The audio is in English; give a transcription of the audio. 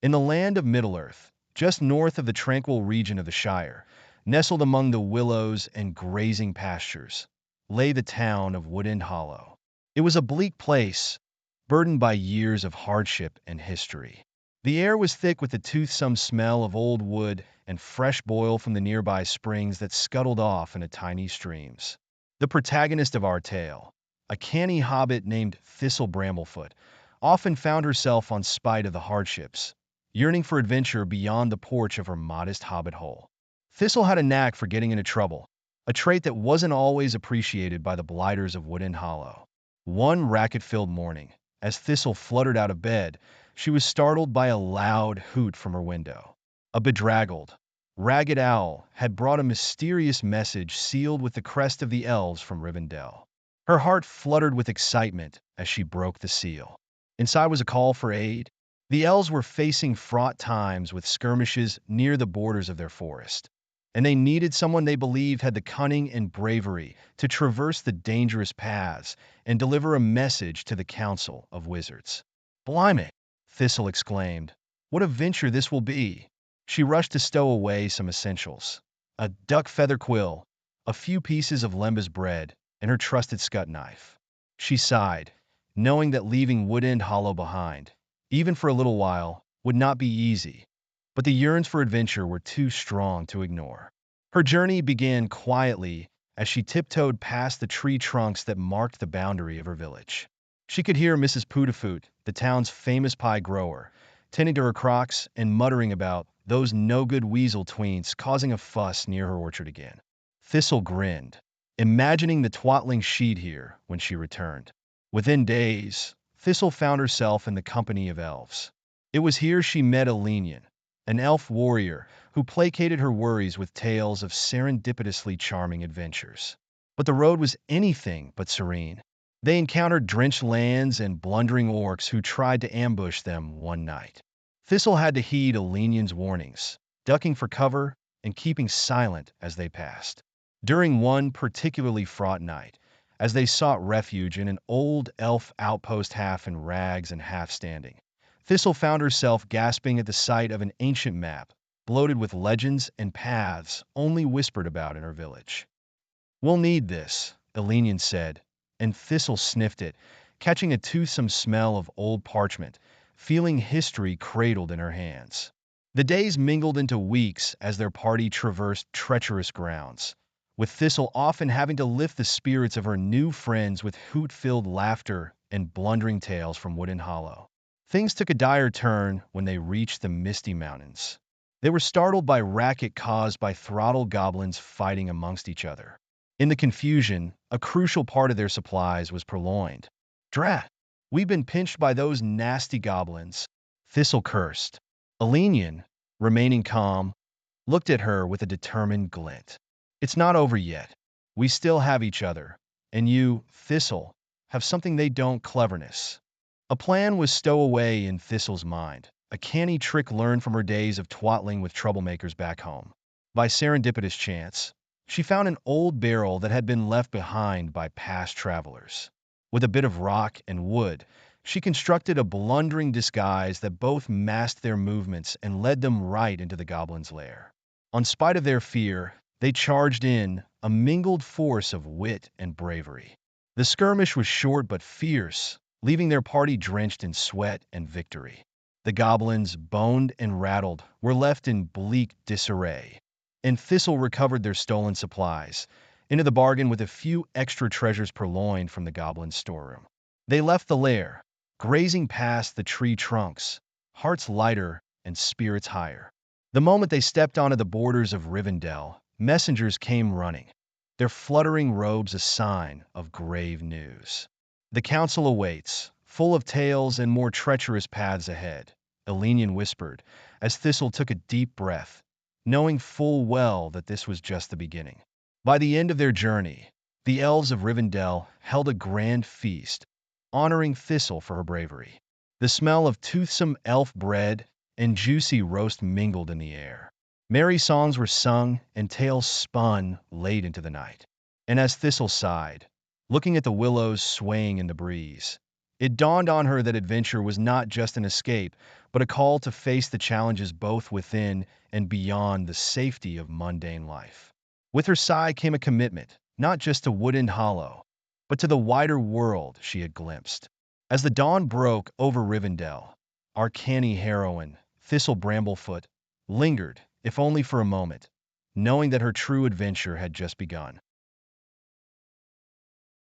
In the land of Middle-earth, just north of the tranquil region of the Shire, nestled among the willows and grazing pastures, lay the town of Woodend Hollow. It was a bleak place, burdened by years of hardship and history. The air was thick with the toothsome smell of old wood and fresh boil from the nearby springs that scuttled off into tiny streams. The protagonist of our tale, a canny hobbit named Thistle Bramblefoot, often found herself on spite of the hardships, yearning for adventure beyond the porch of her modest hobbit hole. Thistle had a knack for getting into trouble, a trait that wasn't always appreciated by the blighters of Woodend Hollow. One racket-filled morning, as Thistle fluttered out of bed, she was startled by a loud hoot from her window. A bedraggled, ragged owl had brought a mysterious message sealed with the crest of the elves from Rivendell. Her heart fluttered with excitement as she broke the seal. Inside was a call for aid. The elves were facing fraught times with skirmishes near the borders of their forest, and they needed someone they believed had the cunning and bravery to traverse the dangerous paths and deliver a message to the Council of Wizards. "Blimey!" Thistle exclaimed. "What a venture this will be!" She rushed to stow away some essentials: a duck feather quill, a few pieces of lembas bread, and her trusted scut knife. She sighed, knowing that leaving Woodend Hollow behind, even for a little while, would not be easy, but the yearns for adventure were too strong to ignore. Her journey began quietly as she tiptoed past the tree trunks that marked the boundary of her village. She could hear Mrs. Pootafoot, the town's famous pie grower, tending to her crocks and muttering about those no-good weasel tweens causing a fuss near her orchard again. Thistle grinned, imagining the twattling she'd hear when she returned. Within days, Thistle found herself in the company of elves. It was here she met Elenian, an elf warrior who placated her worries with tales of serendipitously charming adventures. But the road was anything but serene. They encountered drenched lands and blundering orcs who tried to ambush them one night. Thistle had to heed Elenian's warnings, ducking for cover and keeping silent as they passed. During one particularly fraught night, as they sought refuge in an old elf outpost half in rags and half standing, Thistle found herself gasping at the sight of an ancient map, bloated with legends and paths only whispered about in her village. "We'll need this," Elenian said, and Thistle sniffed it, catching a toothsome smell of old parchment, feeling history cradled in her hands. The days mingled into weeks as their party traversed treacherous grounds, with Thistle often having to lift the spirits of her new friends with hoot-filled laughter and blundering tales from Woodend Hollow. Things took a dire turn when they reached the Misty Mountains. They were startled by racket caused by Throttled goblins fighting amongst each other. In the confusion, a crucial part of their supplies was Purloined. "Drat! We've been pinched by those nasty goblins," Thistle cursed. Elenian, remaining calm, looked at her with a determined glint. "It's not over yet. We still have each other, and you, Thistle, have something they don't: cleverness." A plan was stowaway in Thistle's mind, a canny trick learned from her days of twattling with troublemakers back home. By serendipitous chance, she found an old barrel that had been left behind by past travelers. With a bit of rock and wood, she constructed a blundering disguise that both masked their movements and led them right into the goblin's lair. In spite of their fear, they charged in, a mingled force of wit and bravery. The skirmish was short but fierce, leaving their party drenched in sweat and victory. The goblins, boned and rattled, were left in bleak disarray, and Thistle recovered their stolen supplies, into the bargain with a few extra treasures purloined from the goblin's storeroom. They left the lair, grazing past the tree trunks, hearts lighter and spirits higher. The moment they stepped onto the borders of Rivendell, messengers came running, their fluttering robes a sign of grave news. "The council awaits, full of tales and more treacherous paths ahead," Elenian whispered, as Thistle took a deep breath, knowing full well that this was just the beginning. By the end of their journey, the elves of Rivendell held a grand feast, honoring Thistle for her bravery. The smell of toothsome elf bread and juicy roast mingled in the air. Merry songs were sung and tales spun late into the night. And as Thistle sighed, looking at the willows swaying in the breeze, It dawned on her that adventure was not just an escape, but a call to face the challenges both within and beyond the safety of mundane life. With her sigh came a commitment, not just to Woodend Hollow, but to the wider world she had glimpsed. As the dawn broke over Rivendell, our canny heroine, Thistle Bramblefoot, lingered, if only for a moment, knowing that her true adventure had just begun.